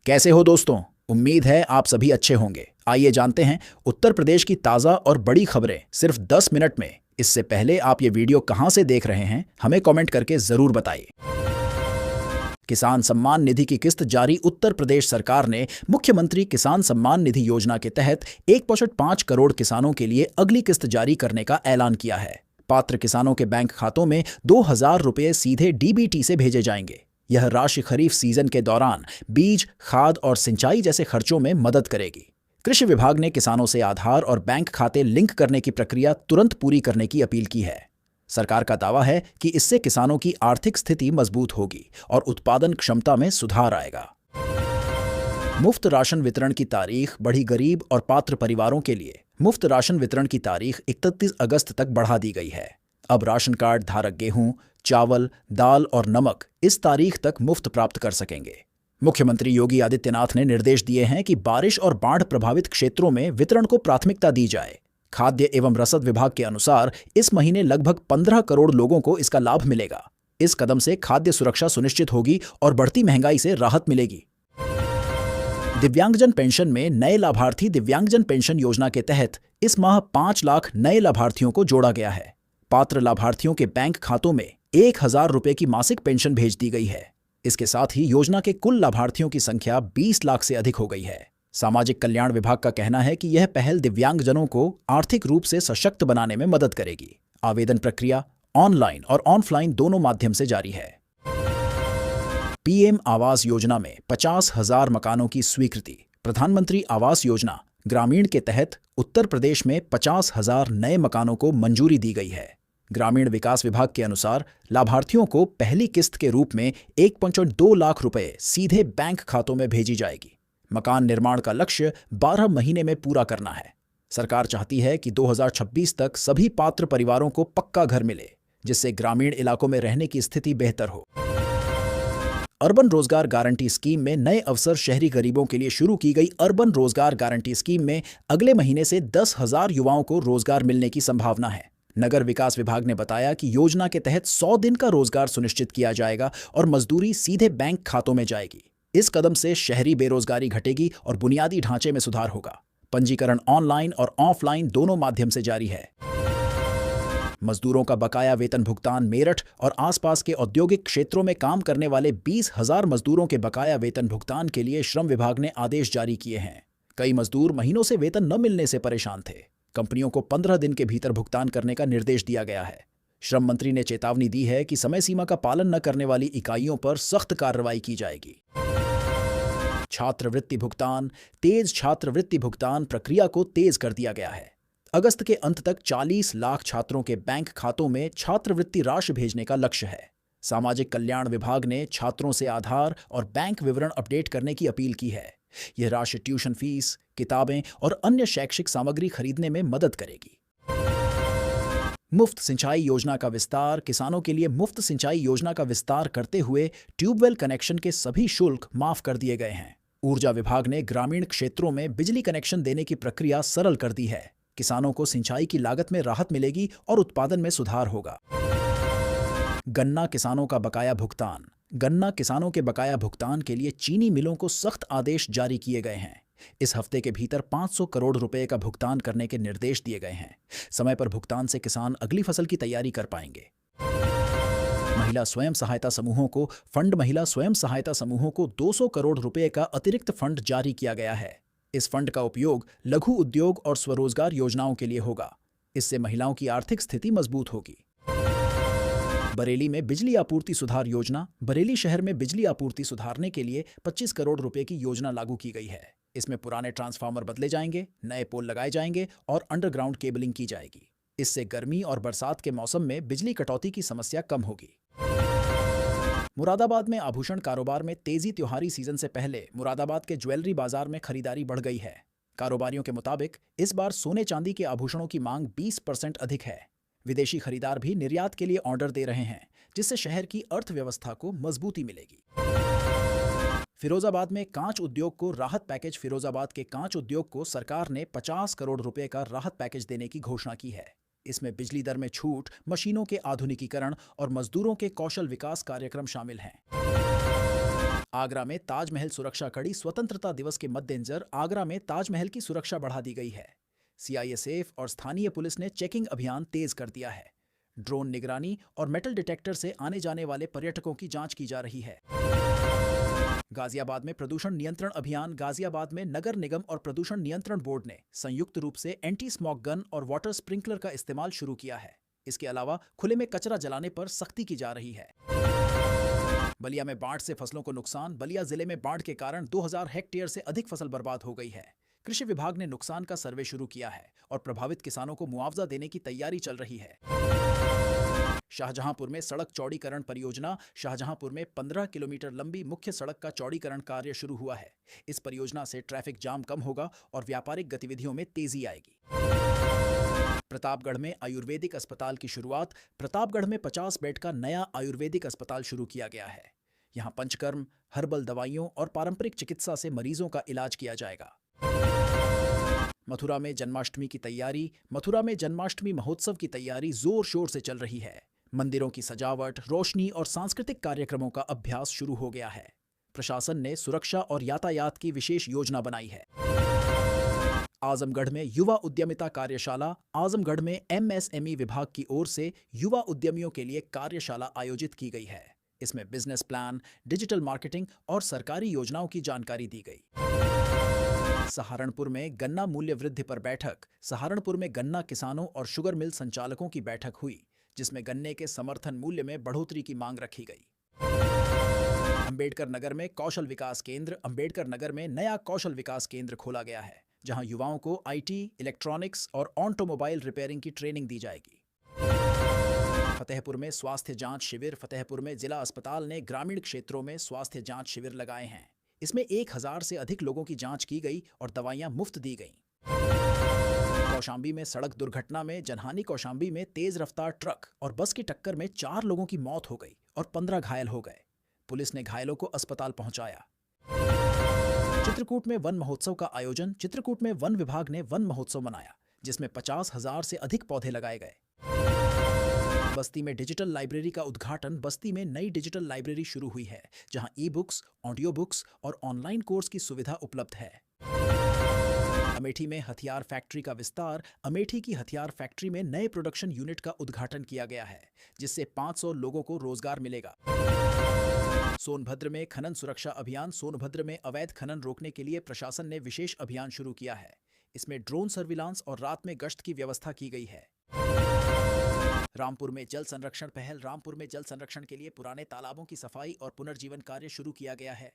कैसे हो दोस्तों? उम्मीद है आप सभी अच्छे होंगे। आइए जानते हैं उत्तर प्रदेश की ताज़ा और बड़ी खबरें सिर्फ 10 मिनट में। इससे पहले आप ये वीडियो कहां से देख रहे हैं, हमें कमेंट करके जरूर बताइए। किसान सम्मान निधि की किस्त जारी। उत्तर प्रदेश सरकार ने मुख्यमंत्री किसान सम्मान निधि योजना के तहत 1.5 करोड़ किसानों के लिए अगली किस्त जारी करने का ऐलान किया है। पात्र किसानों के बैंक खातों में 2,000 रुपये सीधे डीबीटी से भेजे जाएंगे। यह राशि खरीफ सीजन के दौरान बीज, खाद और सिंचाई जैसे खर्चों में मदद करेगी। कृषि विभाग ने किसानों से आधार और बैंक खाते लिंक करने की प्रक्रिया तुरंत पूरी करने की अपील की है। सरकार का दावा है कि इससे किसानों की आर्थिक स्थिति मजबूत होगी और उत्पादन क्षमता में सुधार आएगा। मुफ्त राशन वितरण की तारीख बढ़ी। गरीब और पात्र परिवारों के लिए मुफ्त राशन वितरण की तारीख 31 अगस्त तक बढ़ा दी गई है। अब राशन कार्ड धारक गेहूं, चावल, दाल और नमक इस तारीख तक मुफ्त प्राप्त कर सकेंगे। मुख्यमंत्री योगी आदित्यनाथ ने निर्देश दिए हैं कि बारिश और बाढ़ प्रभावित क्षेत्रों में वितरण को प्राथमिकता दी जाए। खाद्य एवं रसद विभाग के अनुसार इस महीने लगभग 15 करोड़ लोगों को इसका लाभ मिलेगा। इस कदम से खाद्य सुरक्षा सुनिश्चित होगी और बढ़ती महंगाई से राहत मिलेगी। दिव्यांगजन पेंशन में नए लाभार्थी। दिव्यांगजन पेंशन योजना के तहत इस माह 5 लाख नए लाभार्थियों को जोड़ा गया है। पात्र लाभार्थियों के बैंक खातों में 1,000 रुपये की मासिक पेंशन भेज दी गई है। इसके साथ ही योजना के कुल लाभार्थियों की संख्या 20 लाख से अधिक हो गई है। सामाजिक कल्याण विभाग का कहना है कि यह पहल दिव्यांगजनों को आर्थिक रूप से सशक्त बनाने में मदद करेगी। आवेदन प्रक्रिया ऑनलाइन और ऑफलाइन दोनों माध्यम से जारी है। पीएम आवास योजना में 50,000 मकानों की स्वीकृति। प्रधानमंत्री आवास योजना ग्रामीण के तहत उत्तर प्रदेश में 50,000 नए मकानों को मंजूरी दी गई है। ग्रामीण विकास विभाग के अनुसार लाभार्थियों को पहली किस्त के रूप में 1.2 लाख रुपए सीधे बैंक खातों में भेजी जाएगी। मकान निर्माण का लक्ष्य 12 महीने में पूरा करना है। सरकार चाहती है कि 2026 तक सभी पात्र परिवारों को पक्का घर मिले, जिससे ग्रामीण इलाकों में रहने की स्थिति बेहतर हो। अर्बन रोजगार गारंटी स्कीम में नए अवसर। शहरी गरीबों के लिए शुरू की गई अर्बन रोजगार गारंटी स्कीम में अगले महीने से 10,000 युवाओं को रोजगार मिलने की संभावना है। नगर विकास विभाग ने बताया कि योजना के तहत 100 दिन का रोजगार सुनिश्चित किया जाएगा और मजदूरी सीधे बैंक खातों में जाएगी। इस कदम से शहरी बेरोजगारी घटेगी और बुनियादी ढांचे में सुधार होगा। पंजीकरण ऑनलाइन और ऑफलाइन दोनों माध्यम से जारी है। मजदूरों का बकाया वेतन भुगतान। मेरठ और आसपास के औद्योगिक क्षेत्रों में काम करने वाले 20,000 मजदूरों के बकाया वेतन भुगतान के लिए श्रम विभाग ने आदेश जारी किए हैं। कई मजदूर महीनों से वेतन न मिलने से परेशान थे। कंपनियों को 15 दिन के भीतर भुगतान करने का निर्देश दिया गया है। श्रम मंत्री ने चेतावनी दी है कि समय सीमा का पालन न करने वाली इकाइयों पर सख्त कार्रवाई की जाएगी। छात्रवृत्ति भुगतान तेज। छात्रवृत्ति भुगतान प्रक्रिया को तेज कर दिया गया है। अगस्त के अंत तक 40 लाख छात्रों के बैंक खातों में छात्रवृत्ति राशि भेजने का लक्ष्य है। सामाजिक कल्याण विभाग ने छात्रों से आधार और बैंक विवरण अपडेट करने की अपील की है। यह राशि ट्यूशन फीस, किताबें और अन्य शैक्षिक सामग्री खरीदने में मदद करेगी। मुफ्त सिंचाई योजना का विस्तार। किसानों के लिए मुफ्त सिंचाई योजना का विस्तार करते हुए ट्यूबवेल कनेक्शन के सभी शुल्क माफ कर दिए गए हैं। ऊर्जा विभाग ने ग्रामीण क्षेत्रों में बिजली कनेक्शन देने की प्रक्रिया सरल कर दी है। किसानों को सिंचाई की लागत में राहत मिलेगी और उत्पादन में सुधार होगा। गन्ना किसानों का बकाया भुगतान। गन्ना किसानों के बकाया भुगतान के लिए चीनी मिलों को सख्त आदेश जारी किए गए हैं। इस हफ्ते के भीतर 500 करोड़ रुपए का भुगतान करने के निर्देश दिए गए हैं। समय पर भुगतान से किसान अगली फसल की तैयारी कर पाएंगे। महिला स्वयं सहायता समूहों को फंड। महिला स्वयं सहायता समूहों को 200 करोड़ रुपए का अतिरिक्त फंड जारी किया गया है। इस फंड का उपयोग लघु उद्योग और स्वरोजगार योजनाओं के लिए होगा। इससे महिलाओं की आर्थिक स्थिति मजबूत होगी। बरेली में बिजली आपूर्ति सुधार योजना। बरेली शहर में बिजली आपूर्ति सुधारने के लिए 25 करोड़ रुपए की योजना लागू की गई है। इसमें पुराने ट्रांसफार्मर बदले जाएंगे, नए पोल लगाए जाएंगे और अंडरग्राउंड केबलिंग की जाएगी। इससे गर्मी और बरसात के मौसम में बिजली कटौती की समस्या कम होगी। मुरादाबाद में आभूषण कारोबार में तेजी। त्योहारी सीजन से पहले मुरादाबाद के ज्वेलरी बाजार में खरीदारी बढ़ गई है। कारोबारियों के मुताबिक इस बार सोने चांदी के आभूषणों की मांग 20% अधिक है। विदेशी खरीदार भी निर्यात के लिए ऑर्डर दे रहे हैं, जिससे शहर की अर्थव्यवस्था को मजबूती मिलेगी। फिरोजाबाद में कांच उद्योग को राहत पैकेज। फिरोजाबाद के कांच उद्योग को सरकार ने 50 करोड़ रुपए का राहत पैकेज देने की घोषणा की है। इसमें बिजली दर में छूट, मशीनों के आधुनिकीकरण और मजदूरों के कौशल विकास कार्यक्रम शामिल हैं। आगरा में ताजमहल सुरक्षा कड़ी स्वतंत्रता दिवस के मद्देनजर आगरा में ताजमहल की सुरक्षा बढ़ा दी गई है। सीआईएसएफ और स्थानीय पुलिस ने चेकिंग अभियान तेज कर दिया है। ड्रोन निगरानी और मेटल डिटेक्टर से आने जाने वाले पर्यटकों की जांच की जा रही है। गाजियाबाद में प्रदूषण नियंत्रण अभियान। गाजियाबाद में नगर निगम और प्रदूषण नियंत्रण बोर्ड ने संयुक्त रूप से एंटी स्मॉग गन और वाटर स्प्रिंकलर का इस्तेमाल शुरू किया है। इसके अलावा खुले में कचरा जलाने पर सख्ती की जा रही है। बलिया में बाढ़ से फसलों को नुकसान। बलिया जिले में बाढ़ के कारण 2000 हेक्टेयर से अधिक फसल बर्बाद हो गई है। कृषि विभाग ने नुकसान का सर्वे शुरू किया है और प्रभावित किसानों को मुआवजा देने की तैयारी चल रही है। शाहजहांपुर में सड़क चौड़ीकरण परियोजना। शाहजहांपुर में 15 किलोमीटर लंबी मुख्य सड़क का चौड़ीकरण कार्य शुरू हुआ है। इस परियोजना से ट्रैफिक जाम कम होगा और व्यापारिक गतिविधियों में तेजी आएगी। प्रतापगढ़ में आयुर्वेदिक अस्पताल की शुरुआत। प्रतापगढ़ में 50 बेड का नया आयुर्वेदिक अस्पताल शुरू किया गया है। यहां पंचकर्म, हर्बल दवाइयों और पारंपरिक चिकित्सा से मरीजों का इलाज किया जाएगा। मथुरा में जन्माष्टमी की तैयारी। मथुरा में जन्माष्टमी महोत्सव की तैयारी जोर शोर से चल रही है। मंदिरों की सजावट, रोशनी और सांस्कृतिक कार्यक्रमों का अभ्यास शुरू हो गया है। प्रशासन ने सुरक्षा और यातायात की विशेष योजना बनाई है। आजमगढ़ में युवा उद्यमिता कार्यशाला। आजमगढ़ में एमएसएमई विभाग की ओर से युवा उद्यमियों के लिए कार्यशाला आयोजित की गई है। इसमें बिजनेस प्लान, डिजिटल मार्केटिंग और सरकारी योजनाओं की जानकारी दी गई। सहारनपुर में गन्ना मूल्य वृद्धि पर बैठक। सहारनपुर में गन्ना किसानों और शुगर मिल संचालकों की बैठक हुई, जिसमें गन्ने के समर्थन मूल्य में बढ़ोतरी की मांग रखी गई। अंबेडकर नगर में कौशल विकास केंद्र। अंबेडकर नगर में नया कौशल विकास केंद्र खोला गया है, जहां युवाओं को आईटी, इलेक्ट्रॉनिक्स और ऑटोमोबाइल रिपेयरिंग की ट्रेनिंग दी जाएगी। फतेहपुर में स्वास्थ्य जांच शिविर। फतेहपुर में जिला अस्पताल ने ग्रामीण क्षेत्रों में स्वास्थ्य जांच शिविर लगाए हैं। इसमें 1000 से अधिक लोगों की जांच की गई और दवाइयां मुफ्त दी गईं। कौशाम्बी में सड़क दुर्घटना में जनहानि। कौशाम्बी में तेज रफ्तार ट्रक और बस की टक्कर में 4 लोगों की मौत हो गई और 15 घायल हो गए। पुलिस ने घायलों को अस्पताल पहुंचाया। चित्रकूट में वन महोत्सव का आयोजन। चित्रकूट में वन विभाग ने वन महोत्सव मनाया, जिसमें 50,000 से अधिक पौधे लगाए गए। बस्ती में डिजिटल लाइब्रेरी का उद्घाटन। बस्ती में नई डिजिटल लाइब्रेरी शुरू हुई है, जहां ई बुक्स, ऑडियो बुक्स और ऑनलाइन कोर्स की सुविधा उपलब्ध है। अमेठी में हथियार फैक्ट्री का विस्तार। अमेठी की हथियार फैक्ट्री में नए प्रोडक्शन यूनिट का उद्घाटन किया गया है, जिससे 500 लोगों को रोजगार मिलेगा। सोनभद्र में खनन सुरक्षा अभियान। सोनभद्र में अवैध खनन रोकने के लिए प्रशासन ने विशेष अभियान शुरू किया है। इसमें ड्रोन सर्विलांस और रात में गश्त की व्यवस्था की गई है। रामपुर में जल संरक्षण पहल। रामपुर में जल संरक्षण के लिए पुराने तालाबों की सफाई और पुनर्जीवन कार्य शुरू किया गया है।